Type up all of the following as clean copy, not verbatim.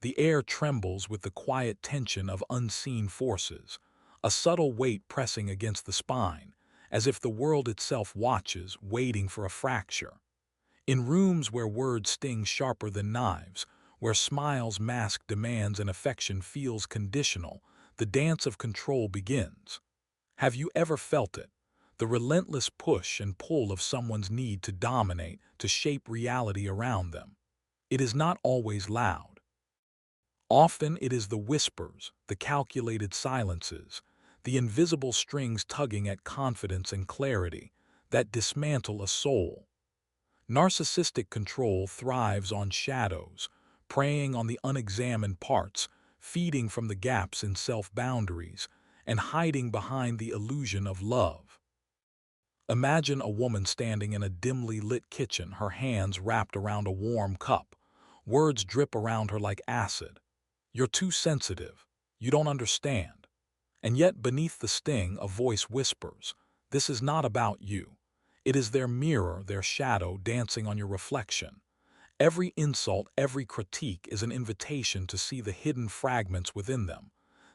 The air trembles with the quiet tension of unseen forces, a subtle weight pressing against the spine, as if the world itself watches, waiting for a fracture. In rooms where words sting sharper than knives, where smiles mask demands and affection feels conditional, the dance of control begins. Have you ever felt it? The relentless push and pull of someone's need to dominate, to shape reality around them. It is not always loud. Often it is the whispers, the calculated silences, the invisible strings tugging at confidence and clarity that dismantle a soul. Narcissistic control thrives on shadows, preying on the unexamined parts, feeding from the gaps in self-boundaries, and hiding behind the illusion of love. Imagine a woman standing in a dimly lit kitchen, her hands wrapped around a warm cup. Words drip around her like acid. You're too sensitive. You don't understand. And yet beneath the sting, a voice whispers, "This is not about you." It is their mirror, their shadow, dancing on your reflection. Every insult, every critique is an invitation to see the hidden fragments within them.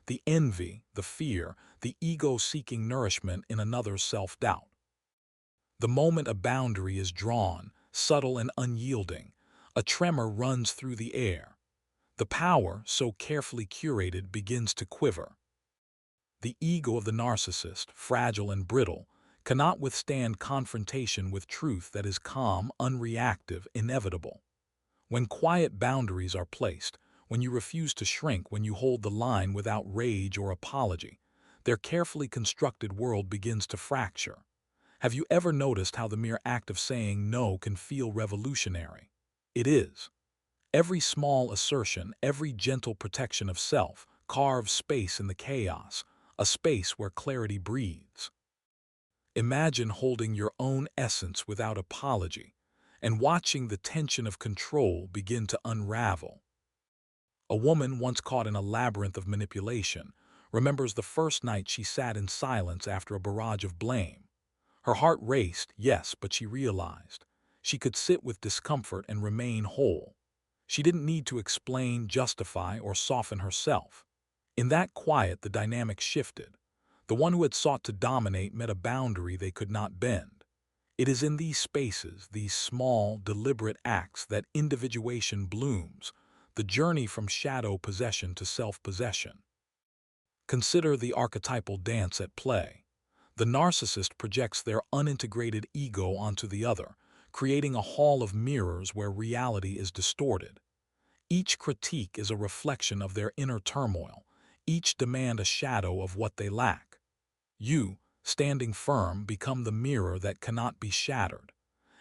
The envy, the fear, the ego seeking nourishment in another's self-doubt. The moment a boundary is drawn, subtle and unyielding, a tremor runs through the air. The power, so carefully curated, begins to quiver. The ego of the narcissist, fragile and brittle, cannot withstand confrontation with truth that is calm, unreactive, inevitable. When quiet boundaries are placed, when you refuse to shrink, when you hold the line without rage or apology, their carefully constructed world begins to fracture. Have you ever noticed how the mere act of saying no can feel revolutionary? It is. Every small assertion, every gentle protection of self, carves space in the chaos, a space where clarity breathes. Imagine holding your own essence without apology and watching the tension of control begin to unravel. A woman once caught in a labyrinth of manipulation remembers the first night she sat in silence after a barrage of blame. Her heart raced, yes, but she realized she could sit with discomfort and remain whole. She didn't need to explain, justify, or soften herself. In that quiet, the dynamic shifted. The one who had sought to dominate met a boundary they could not bend. It is in these spaces, these small, deliberate acts, that individuation blooms, the journey from shadow possession to self-possession. Consider the archetypal dance at play. The narcissist projects their unintegrated ego onto the other, creating a hall of mirrors where reality is distorted. Each critique is a reflection of their inner turmoil, each demand a shadow of what they lack. You, standing firm, become the mirror that cannot be shattered.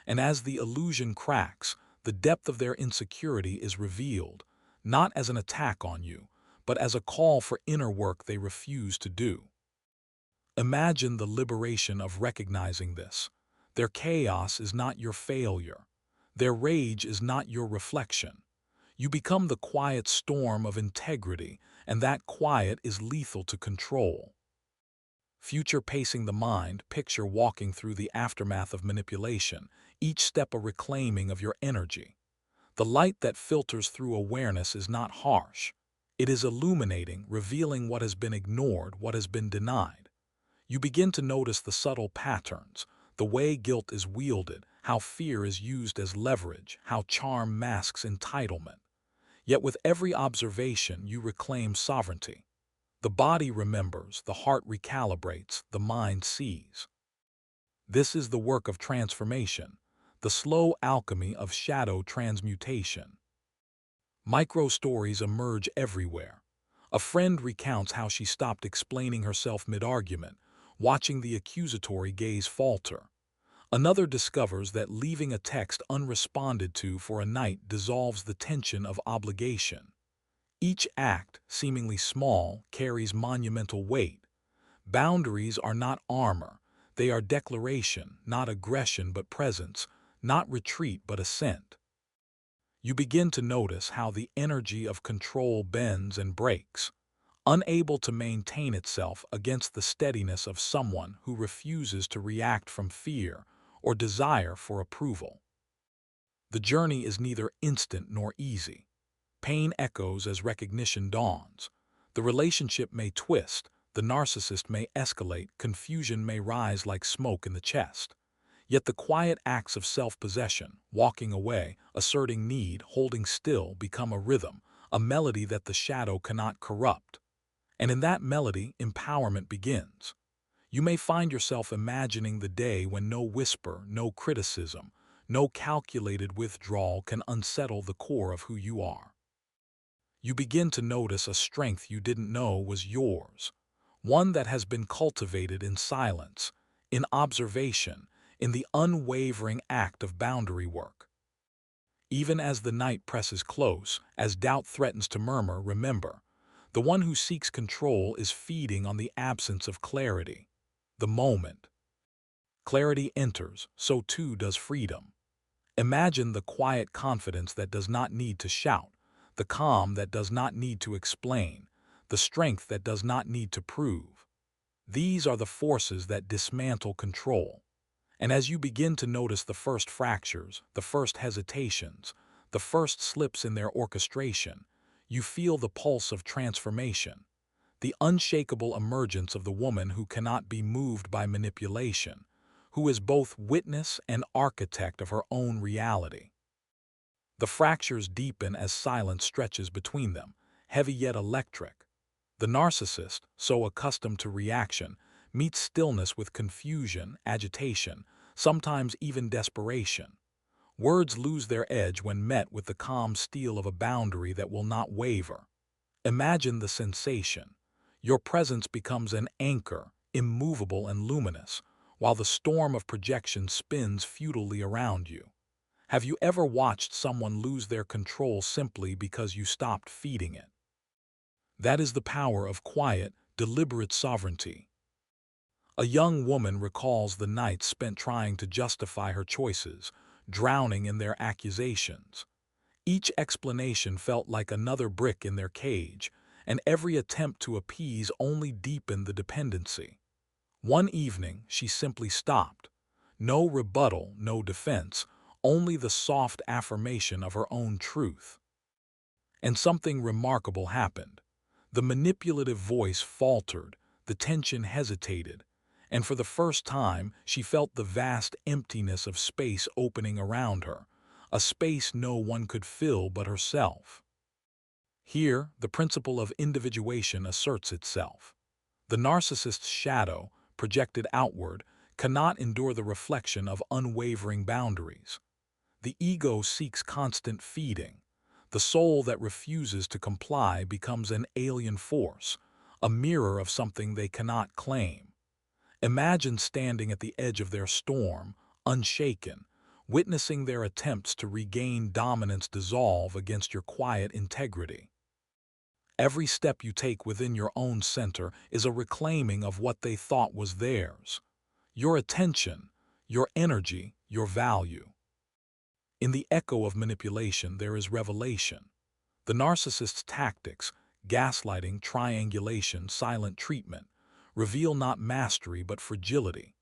And as the illusion cracks, the depth of their insecurity is revealed, not as an attack on you, but as a call for inner work they refuse to do. Imagine the liberation of recognizing this. Their chaos is not your failure. Their rage is not your reflection. You become the quiet storm of integrity, and that quiet is lethal to control. Future pacing the mind, picture walking through the aftermath of manipulation, each step a reclaiming of your energy. The light that filters through awareness is not harsh. It is illuminating, revealing what has been ignored, what has been denied. You begin to notice the subtle patterns, the way guilt is wielded, how fear is used as leverage, how charm masks entitlement. Yet with every observation, you reclaim sovereignty. The body remembers, the heart recalibrates, the mind sees. This is the work of transformation, the slow alchemy of shadow transmutation. Micro-stories emerge everywhere. A friend recounts how she stopped explaining herself mid-argument, watching the accusatory gaze falter. Another discovers that leaving a text unresponded to for a night dissolves the tension of obligation. Each act, seemingly small, carries monumental weight. Boundaries are not armor. They are declaration, not aggression but presence, not retreat but assent. You begin to notice how the energy of control bends and breaks, unable to maintain itself against the steadiness of someone who refuses to react from fear or desire for approval. The journey is neither instant nor easy. Pain echoes as recognition dawns. The relationship may twist, the narcissist may escalate, confusion may rise like smoke in the chest. Yet the quiet acts of self-possession, walking away, asserting need, holding still, become a rhythm, a melody that the shadow cannot corrupt. And in that melody, empowerment begins. You may find yourself imagining the day when no whisper, no criticism, no calculated withdrawal can unsettle the core of who you are. You begin to notice a strength you didn't know was yours, one that has been cultivated in silence, in observation, in the unwavering act of boundary work. Even as the night presses close, as doubt threatens to murmur, remember, the one who seeks control is feeding on the absence of clarity. The moment clarity enters, so too does freedom. Imagine the quiet confidence that does not need to shout, the calm that does not need to explain, the strength that does not need to prove. These are the forces that dismantle control. And as you begin to notice the first fractures, the first hesitations, the first slips in their orchestration, you feel the pulse of transformation, the unshakable emergence of the woman who cannot be moved by manipulation, who is both witness and architect of her own reality. The fractures deepen as silence stretches between them, heavy yet electric. The narcissist, so accustomed to reaction, meets stillness with confusion, agitation, sometimes even desperation. Words lose their edge when met with the calm steel of a boundary that will not waver. Imagine the sensation. Your presence becomes an anchor, immovable and luminous, while the storm of projection spins futilely around you. Have you ever watched someone lose their control simply because you stopped feeding it? That is the power of quiet, deliberate sovereignty. A young woman recalls the nights spent trying to justify her choices, drowning in their accusations. Each explanation felt like another brick in their cage, and every attempt to appease only deepened the dependency. One evening, she simply stopped. No rebuttal, no defense, only the soft affirmation of her own truth. And something remarkable happened. The manipulative voice faltered, the tension hesitated, and for the first time she felt the vast emptiness of space opening around her, a space no one could fill but herself. Here, the principle of individuation asserts itself. The narcissist's shadow, projected outward, cannot endure the reflection of unwavering boundaries. The ego seeks constant feeding. The soul that refuses to comply becomes an alien force, a mirror of something they cannot claim. Imagine standing at the edge of their storm, unshaken, witnessing their attempts to regain dominance dissolve against your quiet integrity. Every step you take within your own center is a reclaiming of what they thought was theirs. Your attention, your energy, your value. In the echo of manipulation there is revelation. The narcissist's tactics, gaslighting, triangulation, silent treatment, reveal not mastery but fragility.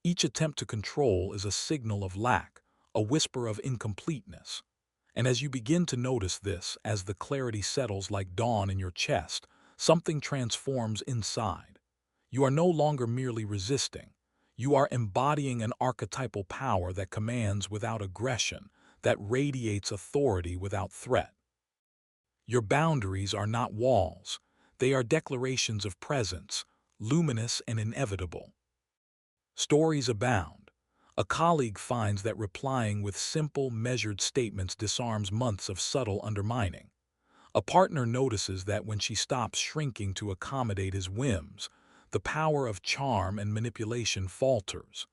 Each attempt to control is a signal of lack, a whisper of incompleteness. And as you begin to notice this, as the clarity settles like dawn in your chest, something transforms inside. You are no longer merely resisting. You are embodying an archetypal power that commands without aggression, that radiates authority without threat. Your boundaries are not walls. They are declarations of presence, luminous and inevitable. Stories abound. A colleague finds that replying with simple, measured statements disarms months of subtle undermining. A partner notices that when she stops shrinking to accommodate his whims, the power of charm and manipulation falters.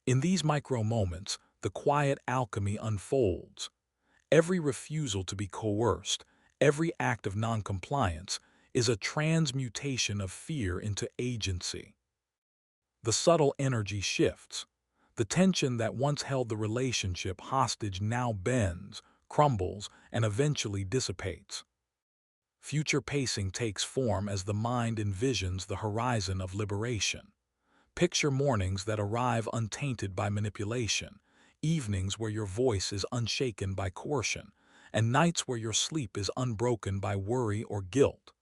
In these micro-moments, the quiet alchemy unfolds. Every refusal to be coerced, every act of noncompliance, is a transmutation of fear into agency. The subtle energy shifts. The tension that once held the relationship hostage now bends, crumbles, and eventually dissipates. Future pacing takes form as the mind envisions the horizon of liberation. Picture mornings that arrive untainted by manipulation, evenings where your voice is unshaken by coercion, and nights where your sleep is unbroken by worry or guilt.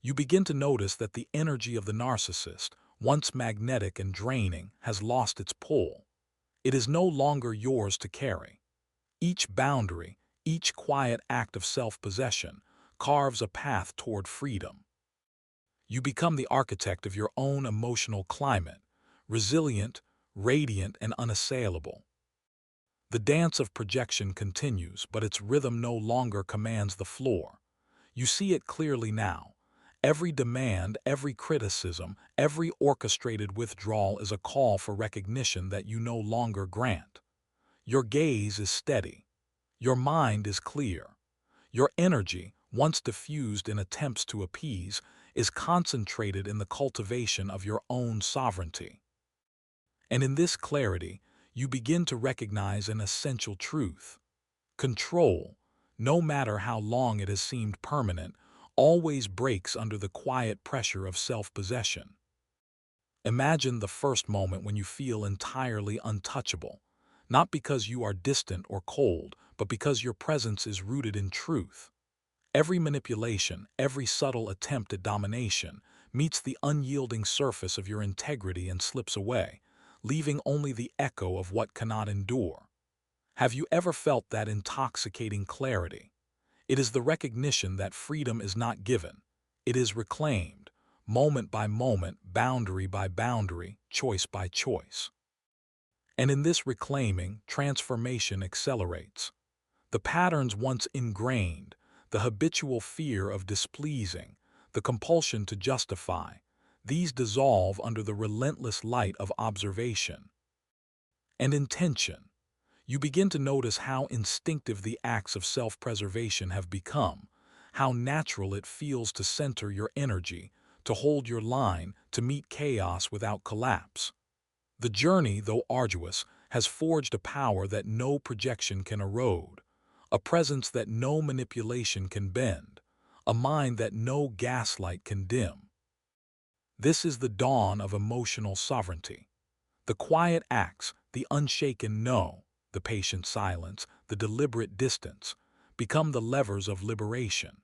You begin to notice that the energy of the narcissist, once magnetic and draining, has lost its pull. It is no longer yours to carry. Each boundary, each quiet act of self-possession, carves a path toward freedom. You become the architect of your own emotional climate, resilient, radiant, and unassailable. The dance of projection continues, but its rhythm no longer commands the floor. You see it clearly now. Every demand, every criticism, every orchestrated withdrawal is a call for recognition that you no longer grant. Your gaze is steady. Your mind is clear. Your energy, once diffused in attempts to appease, is concentrated in the cultivation of your own sovereignty. And in this clarity, you begin to recognize an essential truth. Control, no matter how long it has seemed permanent, always breaks under the quiet pressure of self-possession. Imagine the first moment when you feel entirely untouchable, not because you are distant or cold, but because your presence is rooted in truth. Every manipulation, every subtle attempt at domination, meets the unyielding surface of your integrity and slips away, leaving only the echo of what cannot endure. Have you ever felt that intoxicating clarity? It is the recognition that freedom is not given. It is reclaimed, moment by moment, boundary by boundary, choice by choice. And in this reclaiming, transformation accelerates. The patterns once ingrained, the habitual fear of displeasing, the compulsion to justify, these dissolve under the relentless light of observation. And intention. You begin to notice how instinctive the acts of self-preservation have become, how natural it feels to center your energy, to hold your line, to meet chaos without collapse. The journey, though arduous, has forged a power that no projection can erode, a presence that no manipulation can bend, a mind that no gaslight can dim. This is the dawn of emotional sovereignty. The quiet acts, the unshaken no, the patient silence, the deliberate distance, become the levers of liberation.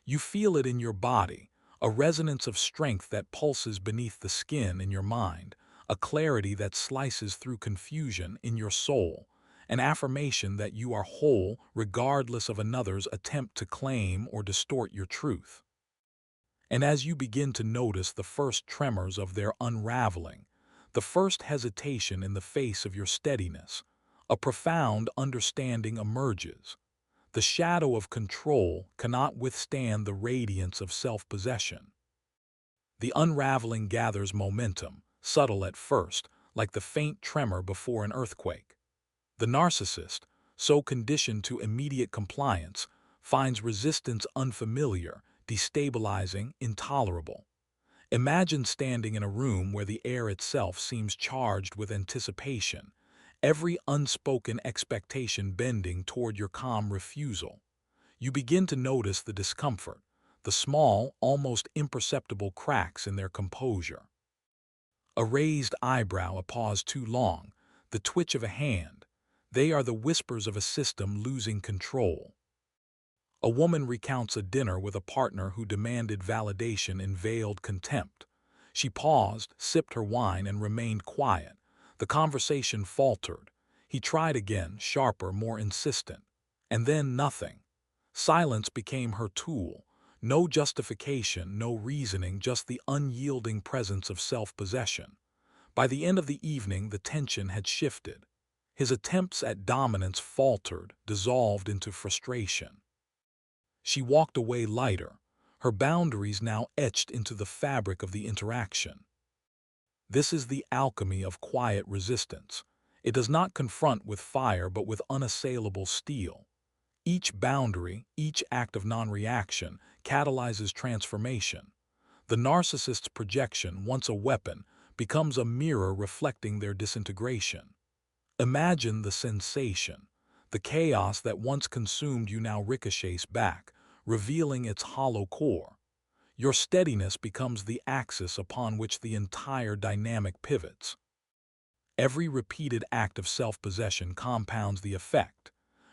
You feel it in your body, a resonance of strength that pulses beneath the skin in your mind, a clarity that slices through confusion in your soul, an affirmation that you are whole regardless of another's attempt to claim or distort your truth. And as you begin to notice the first tremors of their unraveling, the first hesitation in the face of your steadiness, a profound understanding emerges. The shadow of control cannot withstand the radiance of self-possession. The unraveling gathers momentum, subtle at first, like the faint tremor before an earthquake. The narcissist, so conditioned to immediate compliance, finds resistance unfamiliar, destabilizing, intolerable. Imagine standing in a room where the air itself seems charged with anticipation, every unspoken expectation bending toward your calm refusal. You begin to notice the discomfort, the small, almost imperceptible cracks in their composure. A raised eyebrow, a pause too long, the twitch of a hand, they are the whispers of a system losing control. A woman recounts a dinner with a partner who demanded validation in veiled contempt. She paused, sipped her wine, and remained quiet. The conversation faltered. He tried again, sharper, more insistent. And then nothing. Silence became her tool. No justification, no reasoning, just the unyielding presence of self-possession. By the end of the evening, the tension had shifted. His attempts at dominance faltered, dissolved into frustration. She walked away lighter, her boundaries now etched into the fabric of the interaction. This is the alchemy of quiet resistance. It does not confront with fire but with unassailable steel. Each boundary, each act of non-reaction, catalyzes transformation. The narcissist's projection, once a weapon, becomes a mirror reflecting their disintegration. Imagine the sensation. The chaos that once consumed you now ricochets back, revealing its hollow core. Your steadiness becomes the axis upon which the entire dynamic pivots. Every repeated act of self-possession compounds the effect.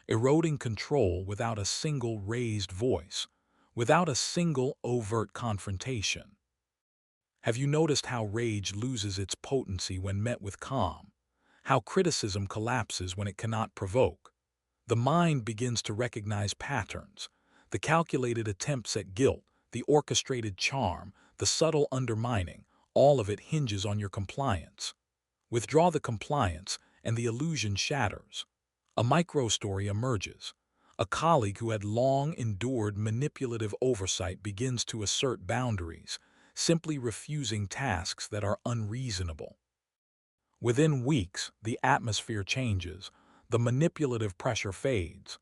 eroding control without a single raised voice, without a single overt confrontation. Have you noticed how rage loses its potency when met with calm? How criticism collapses when it cannot provoke? The mind begins to recognize patterns, the calculated attempts at guilt, the orchestrated charm, the subtle undermining. All of it hinges on your compliance. Withdraw the compliance, and the illusion shatters. A micro-story emerges. A colleague who had long endured manipulative oversight begins to assert boundaries, simply refusing tasks that are unreasonable. Within weeks, the atmosphere changes. The manipulative pressure fades.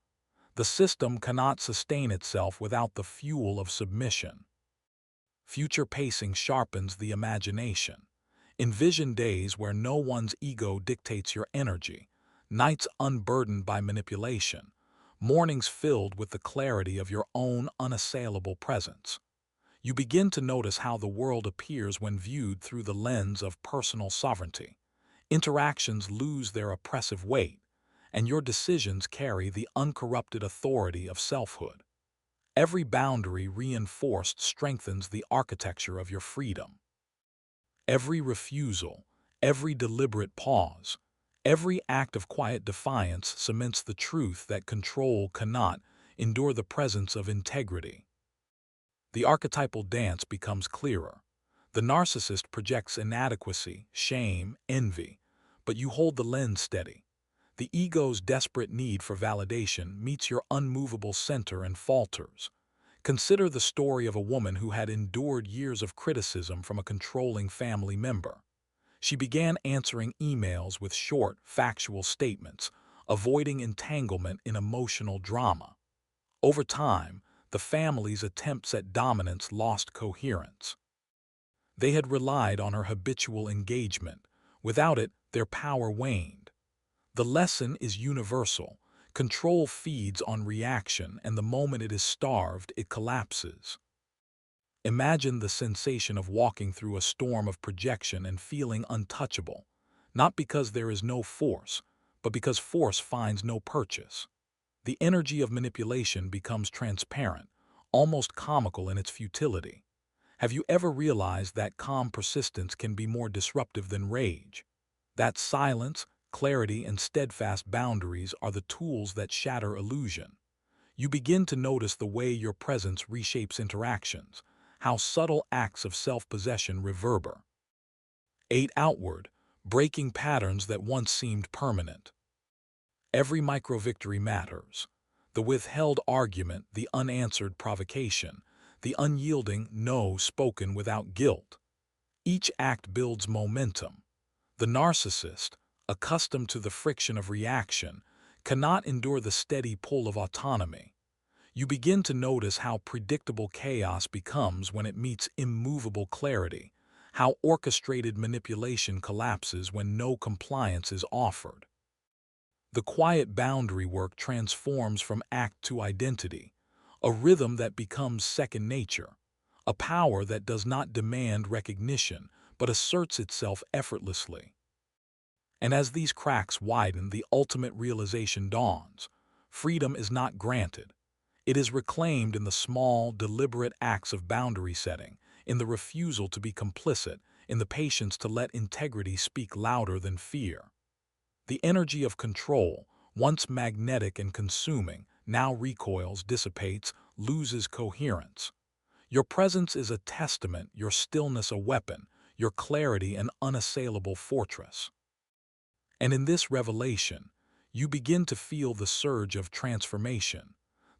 The system cannot sustain itself without the fuel of submission. Future pacing sharpens the imagination. Envision days where no one's ego dictates your energy, nights unburdened by manipulation, mornings filled with the clarity of your own unassailable presence. You begin to notice how the world appears when viewed through the lens of personal sovereignty. Interactions lose their oppressive weight, and your decisions carry the uncorrupted authority of selfhood. Every boundary reinforced strengthens the architecture of your freedom. Every refusal, every deliberate pause, every act of quiet defiance cements the truth that control cannot endure the presence of integrity. The archetypal dance becomes clearer. The narcissist projects inadequacy, shame, envy, but you hold the lens steady. The ego's desperate need for validation meets your unmovable center and falters. Consider the story of a woman who had endured years of criticism from a controlling family member. She began answering emails with short, factual statements, avoiding entanglement in emotional drama. Over time, the family's attempts at dominance lost coherence. They had relied on her habitual engagement. Without it, their power waned. The lesson is universal. Control feeds on reaction, and the moment it is starved, it collapses. Imagine the sensation of walking through a storm of projection and feeling untouchable, not because there is no force, but because force finds no purchase. The energy of manipulation becomes transparent, almost comical in its futility. Have you ever realized that calm persistence can be more disruptive than rage? That silence, clarity, and steadfast boundaries are the tools that shatter illusion. You begin to notice the way your presence reshapes interactions, how subtle acts of self-possession reverberate outward, breaking patterns that once seemed permanent. Every micro-victory matters. The withheld argument, the unanswered provocation, the unyielding no spoken without guilt. Each act builds momentum. The narcissist, accustomed to the friction of reaction, cannot endure the steady pull of autonomy. You begin to notice how predictable chaos becomes when it meets immovable clarity, how orchestrated manipulation collapses when no compliance is offered. The quiet boundary work transforms from act to identity, a rhythm that becomes second nature, a power that does not demand recognition but asserts itself effortlessly. And as these cracks widen, the ultimate realization dawns. Freedom is not granted. It is reclaimed in the small, deliberate acts of boundary setting, in the refusal to be complicit, in the patience to let integrity speak louder than fear. The energy of control, once magnetic and consuming, now recoils, dissipates, loses coherence. Your presence is a testament, your stillness a weapon, your clarity an unassailable fortress. And in this revelation, you begin to feel the surge of transformation,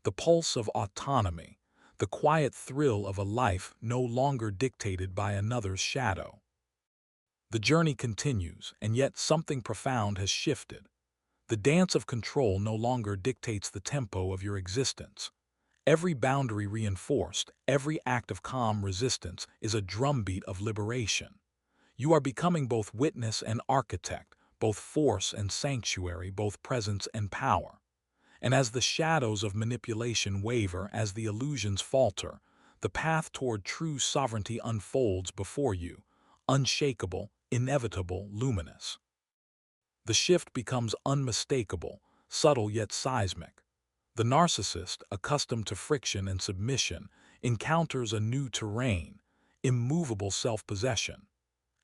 the pulse of autonomy, the quiet thrill of a life no longer dictated by another's shadow. The journey continues, and yet something profound has shifted. The dance of control no longer dictates the tempo of your existence. Every boundary reinforced, every act of calm resistance is a drumbeat of liberation. You are becoming both witness and architect, both force and sanctuary, both presence and power. And as the shadows of manipulation waver, as the illusions falter, the path toward true sovereignty unfolds before you, unshakable, inevitable, luminous. The shift becomes unmistakable. subtle yet seismic. The narcissist, accustomed to friction and submission, encounters a new terrain, immovable self-possession.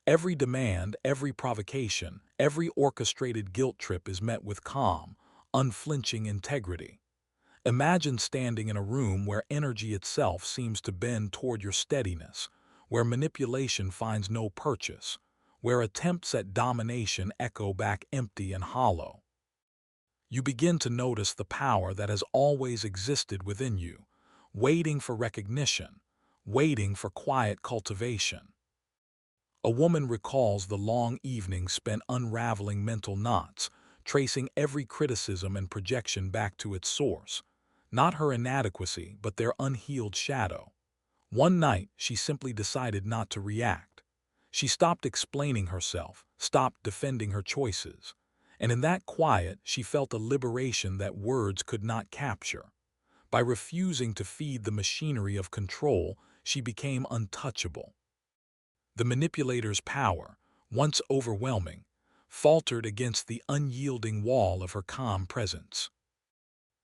Every demand, every provocation, every orchestrated guilt trip is met with calm, unflinching integrity. Imagine standing in a room where energy itself seems to bend toward your steadiness, where manipulation finds no purchase, where attempts at domination echo back empty and hollow. You begin to notice the power that has always existed within you, waiting for recognition, waiting for quiet cultivation. A woman recalls the long evenings spent unraveling mental knots, tracing every criticism and projection back to its source, not her inadequacy, but their unhealed shadow. One night, she simply decided not to react. She stopped explaining herself, stopped defending her choices. And in that quiet, she felt a liberation that words could not capture. By refusing to feed the machinery of control, she became untouchable. The manipulator's power, once overwhelming, faltered against the unyielding wall of her calm presence.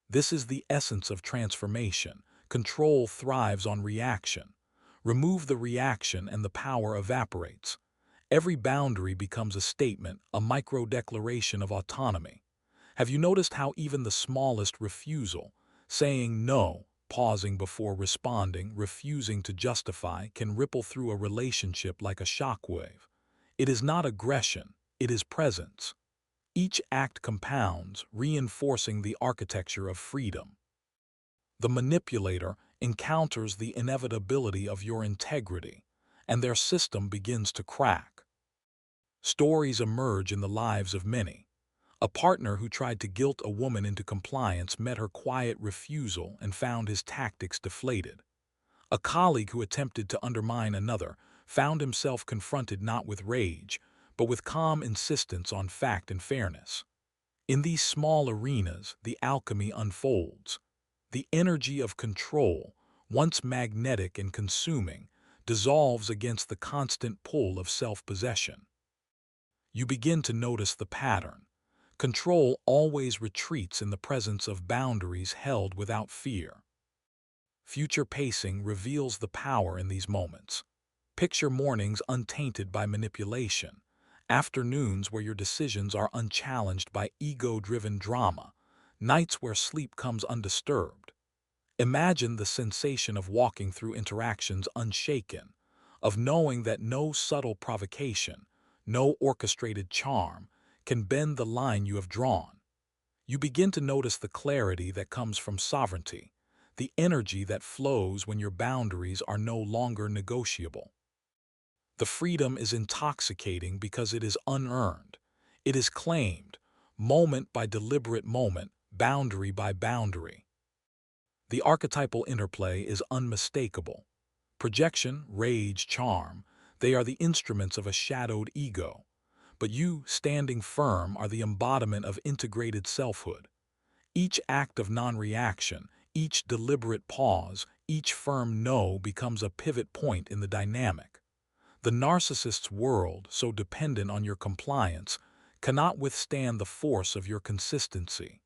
This is the essence of transformation. Control thrives on reaction. Remove the reaction and the power evaporates. Every boundary becomes a statement, a micro-declaration of autonomy. Have you noticed how even the smallest refusal, saying no, pausing before responding, refusing to justify, can ripple through a relationship like a shockwave? It is not aggression, it is presence. Each act compounds, reinforcing the architecture of freedom. The manipulator encounters the inevitability of your integrity, and their system begins to crack. Stories emerge in the lives of many. A partner who tried to guilt a woman into compliance met her quiet refusal and found his tactics deflated. A colleague who attempted to undermine another found himself confronted not with rage, but with calm insistence on fact and fairness. In these small arenas, the alchemy unfolds. The energy of control, once magnetic and consuming, dissolves against the constant pull of self-possession. You begin to notice the pattern. Control always retreats in the presence of boundaries held without fear. Future pacing reveals the power in these moments. Picture mornings untainted by manipulation, afternoons where your decisions are unchallenged by ego-driven drama, nights where sleep comes undisturbed. Imagine the sensation of walking through interactions unshaken, of knowing that no subtle provocation, no orchestrated charm, can bend the line you have drawn. You begin to notice the clarity that comes from sovereignty, the energy that flows when your boundaries are no longer negotiable. The freedom is intoxicating because it is unearned. It is claimed, moment by deliberate moment, boundary by boundary. The archetypal interplay is unmistakable. Projection, rage, charm, they are the instruments of a shadowed ego. But you, standing firm, are the embodiment of integrated selfhood. Each act of non-reaction, each deliberate pause, each firm no becomes a pivot point in the dynamic. The narcissist's world, so dependent on your compliance, cannot withstand the force of your consistency.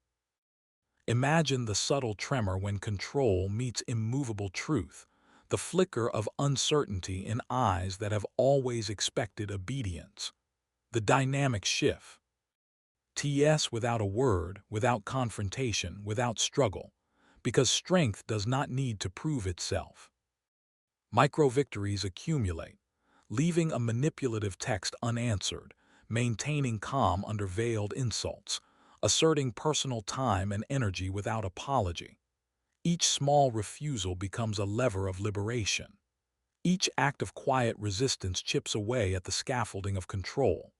Imagine the subtle tremor when control meets immovable truth, the flicker of uncertainty in eyes that have always expected obedience. The dynamic shift. TS without a word, without confrontation, without struggle, because strength does not need to prove itself. Micro-victories accumulate, leaving a manipulative text unanswered, maintaining calm under veiled insults, asserting personal time and energy without apology. Each small refusal becomes a lever of liberation. Each act of quiet resistance chips away at the scaffolding of control.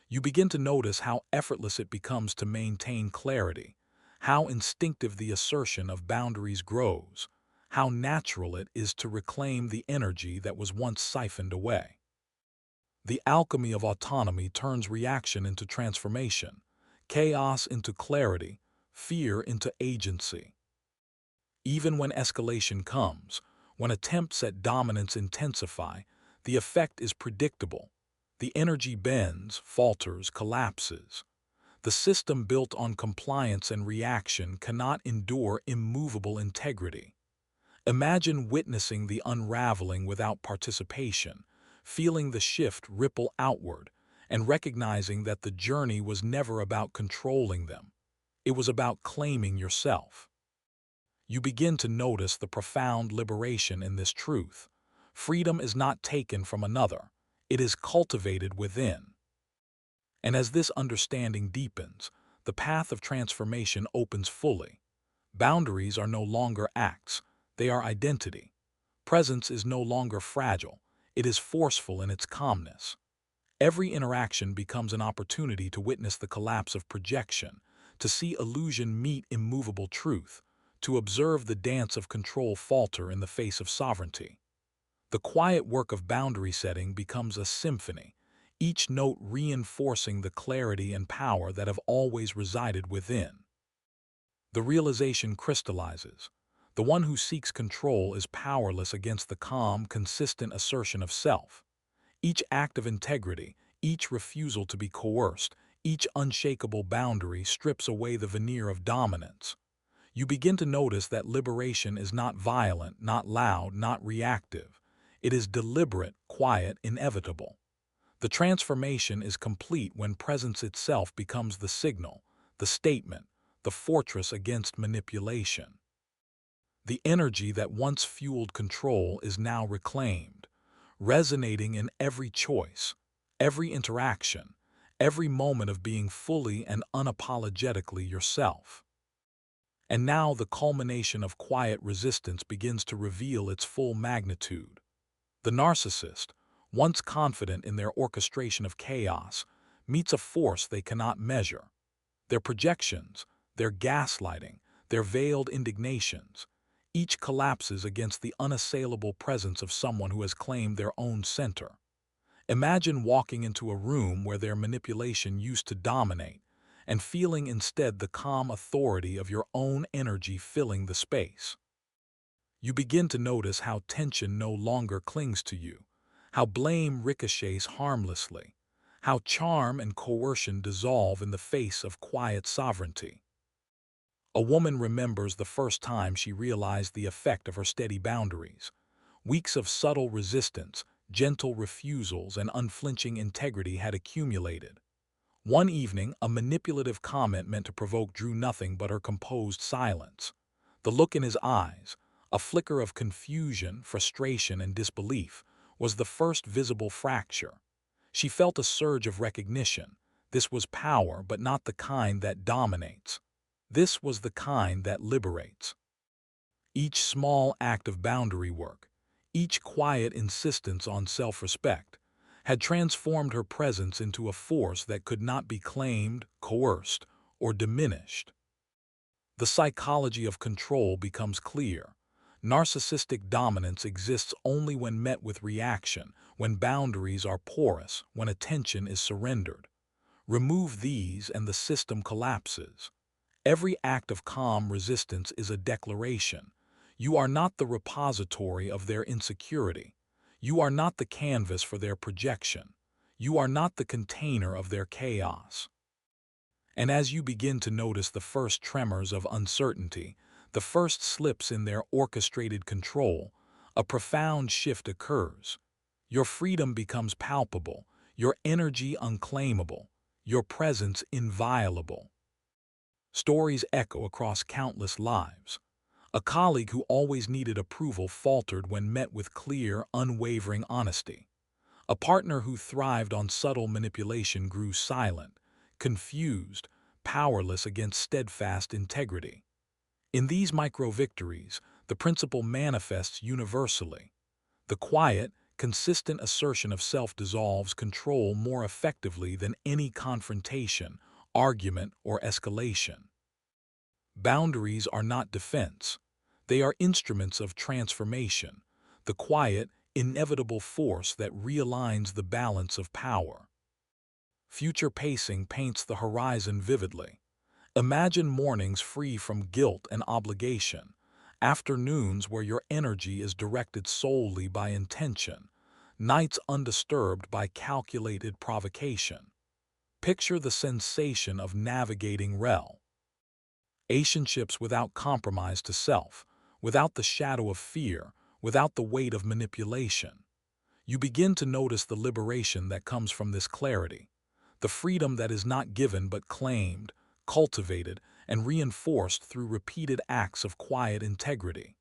You begin to notice how effortless it becomes to maintain clarity, how instinctive the assertion of boundaries grows, how natural it is to reclaim the energy that was once siphoned away. The alchemy of autonomy turns reaction into transformation, chaos into clarity, fear into agency. Even when escalation comes, when attempts at dominance intensify, the effect is predictable. The energy bends, falters, collapses. The system built on compliance and reaction cannot endure immovable integrity. Imagine witnessing the unraveling without participation, feeling the shift ripple outward, and recognizing that the journey was never about controlling them. It was about claiming yourself. You begin to notice the profound liberation in this truth. Freedom is not taken from another, it is cultivated within. And as this understanding deepens, the path of transformation opens fully. Boundaries are no longer acts, they are identity. Presence is no longer fragile, it is forceful in its calmness. Every interaction becomes an opportunity to witness the collapse of projection, to see illusion meet immovable truth, to observe the dance of control falter in the face of sovereignty. The quiet work of boundary setting becomes a symphony, each note reinforcing the clarity and power that have always resided within. The realization crystallizes. The one who seeks control is powerless against the calm, consistent assertion of self. Each act of integrity, each refusal to be coerced, each unshakable boundary strips away the veneer of dominance. You begin to notice that liberation is not violent, not loud, not reactive. It is deliberate, quiet, inevitable. The transformation is complete when presence itself becomes the signal, the statement, the fortress against manipulation. The energy that once fueled control is now reclaimed, resonating in every choice, every interaction, every moment of being fully and unapologetically yourself. And now the culmination of quiet resistance begins to reveal its full magnitude. The narcissist, once confident in their orchestration of chaos, meets a force they cannot measure. Their projections, their gaslighting, their veiled indignations, each collapses against the unassailable presence of someone who has claimed their own center. Imagine walking into a room where their manipulation used to dominate, and feeling instead the calm authority of your own energy filling the space. You begin to notice how tension no longer clings to you, how blame ricochets harmlessly, how charm and coercion dissolve in the face of quiet sovereignty. A woman remembers the first time she realized the effect of her steady boundaries. Weeks of subtle resistance, gentle refusals, and unflinching integrity had accumulated. One evening, a manipulative comment meant to provoke drew nothing but her composed silence. The look in his eyes, a flicker of confusion, frustration, and disbelief, was the first visible fracture. She felt a surge of recognition. This was power, but not the kind that dominates. This was the kind that liberates. Each small act of boundary work, each quiet insistence on self-respect, had transformed her presence into a force that could not be claimed, coerced, or diminished. The psychology of control becomes clear. Narcissistic dominance exists only when met with reaction, when boundaries are porous, when attention is surrendered. Remove these and the system collapses. Every act of calm resistance is a declaration. You are not the repository of their insecurity. You are not the canvas for their projection. You are not the container of their chaos. And as you begin to notice the first tremors of uncertainty, the first slips in their orchestrated control, a profound shift occurs. Your freedom becomes palpable, your energy unclaimable, your presence inviolable. Stories echo across countless lives. A colleague who always needed approval faltered when met with clear, unwavering honesty. A partner who thrived on subtle manipulation grew silent, confused, powerless against steadfast integrity. In these micro-victories, the principle manifests universally. The quiet, consistent assertion of self dissolves control more effectively than any confrontation, argument, or escalation. Boundaries are not defense. They are instruments of transformation, the quiet, inevitable force that realigns the balance of power. Future pacing paints the horizon vividly. Imagine mornings free from guilt and obligation, afternoons where your energy is directed solely by intention, nights undisturbed by calculated provocation. Picture the sensation of navigating relationships without compromise to self, without the shadow of fear, without the weight of manipulation. You begin to notice the liberation that comes from this clarity, the freedom that is not given but claimed, cultivated, and reinforced through repeated acts of quiet integrity.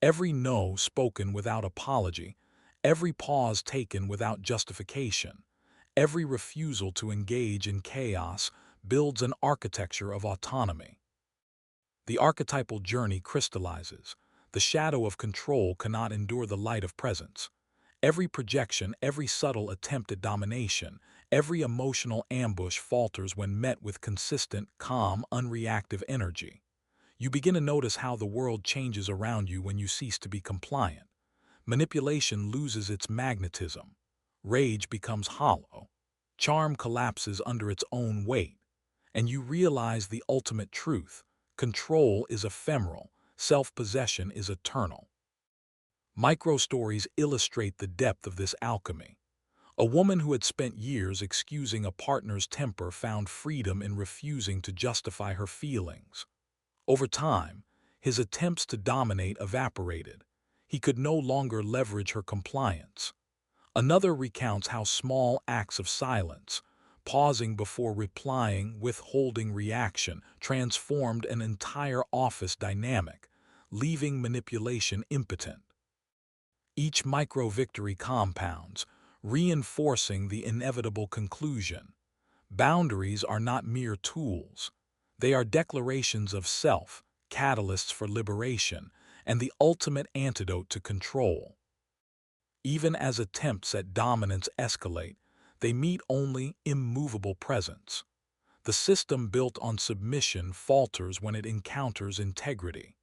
Every no spoken without apology, every pause taken without justification, every refusal to engage in chaos builds an architecture of autonomy. The archetypal journey crystallizes. The shadow of control cannot endure the light of presence. Every projection, every subtle attempt at domination, every emotional ambush falters when met with consistent, calm, unreactive energy. You begin to notice how the world changes around you when you cease to be compliant. Manipulation loses its magnetism. Rage becomes hollow. Charm collapses under its own weight. And you realize the ultimate truth. Control is ephemeral. Self-possession is eternal. Micro-stories illustrate the depth of this alchemy. A woman who had spent years excusing a partner's temper found freedom in refusing to justify her feelings. Over time, his attempts to dominate evaporated. He could no longer leverage her compliance. Another recounts how small acts of silence, pausing before replying, withholding reaction, transformed an entire office dynamic, leaving manipulation impotent. Each micro-victory compounds, reinforcing the inevitable conclusion. Boundaries are not mere tools. They are declarations of self, catalysts for liberation, and the ultimate antidote to control. Even as attempts at dominance escalate, they meet only immovable presence. The system built on submission falters when it encounters integrity.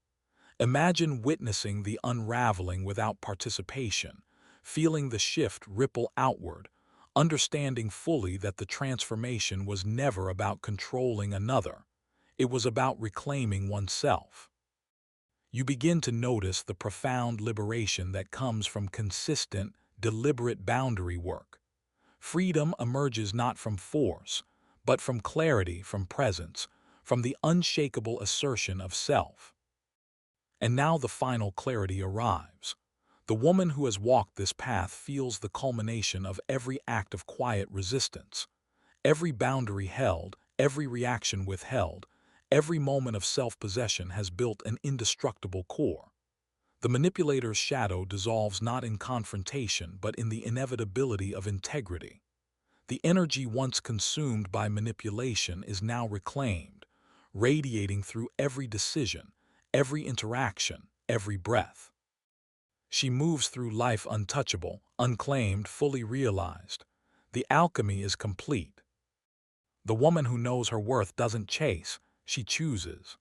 Imagine witnessing the unraveling without participation, feeling the shift ripple outward, understanding fully that the transformation was never about controlling another. It was about reclaiming oneself. You begin to notice the profound liberation that comes from consistent, deliberate boundary work. Freedom emerges not from force, but from clarity, from presence, from the unshakable assertion of self. And now the final clarity arrives. The woman who has walked this path feels the culmination of every act of quiet resistance. Every boundary held, every reaction withheld, every moment of self-possession has built an indestructible core. The manipulator's shadow dissolves not in confrontation but in the inevitability of integrity. The energy once consumed by manipulation is now reclaimed, radiating through every decision, every interaction, every breath. She moves through life untouchable, unclaimed, fully realized. The alchemy is complete. The woman who knows her worth doesn't chase, she chooses.